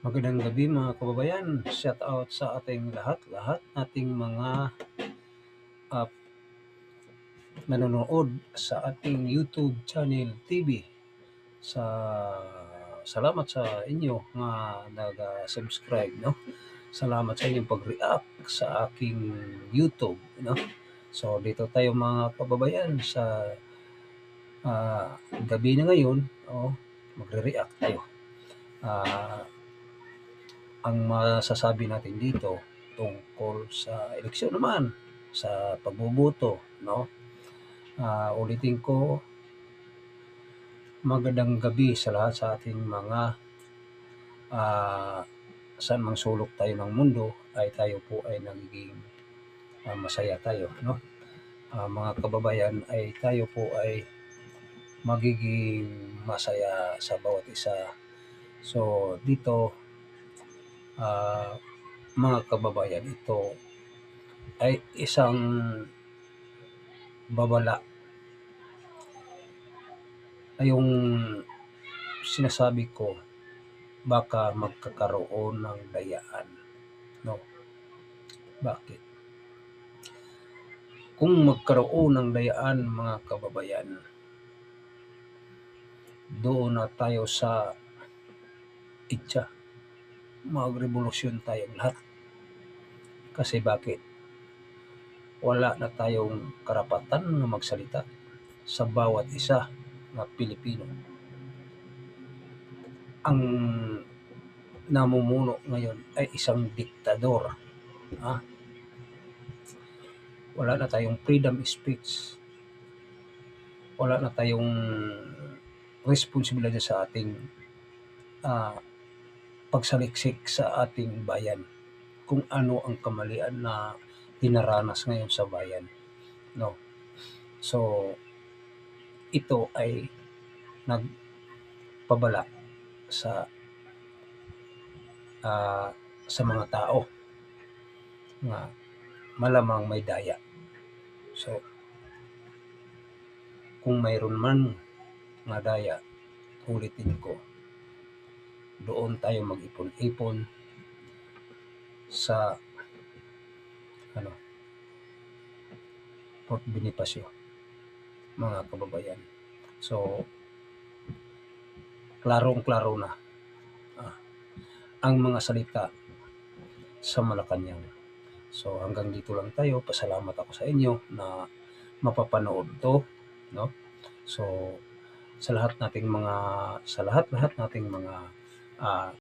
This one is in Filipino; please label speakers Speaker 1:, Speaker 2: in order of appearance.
Speaker 1: Magandang gabi mga kababayan. Shout out sa ating lahat nating mga uh, nanonood sa ating YouTube channel TV. Sa salamat sa inyo nga nag-subscribe, no. Salamat sa inyong pag-react sa aking YouTube, no. So dito tayo mga kababayan sa gabi na ngayon, magre-react tayo. Ang masasabi natin dito tungkol sa eleksyon naman, sa pagboboto, no? Ulitin ko, magandang gabi sa lahat sa ating mga saan mang sulok tayo ng mundo ay tayo po ay nagiging masaya tayo, no? Mga kababayan ay tayo po ay magiging masaya sa bawat isa. So dito, mga kababayan, ito ay isang babala. Ay yung sinasabi ko, baka magkakaroon ng dayaan, no? Bakit? Kung magkaroon ng dayaan, mga kababayan, doon na tayo sa itsa, magrevolusyon tayong lahat. Kasi bakit? Wala na tayong karapatan na magsalita sa bawat isa na Pilipino. Ang namumuno ngayon ay isang diktador. Wala na tayong freedom of speech. Wala na tayong responsibilidad sa ating pagsaliksik sa ating bayan. Kung ano ang kamalian na dinaranas ngayon sa bayan, no. So ito ay nagpabala sa mga tao nga malamang may daya. So kung mayroon man nga daya, ulitin ko, doon tayo mag-ipon-ipon sa Fort Bonifacio, mga kababayan. So klarong-klaro na ang mga salita sa Malacanang. So hanggang dito lang tayo. Pasalamat ako sa inyo na mapapanood to, no. So sa lahat nating mga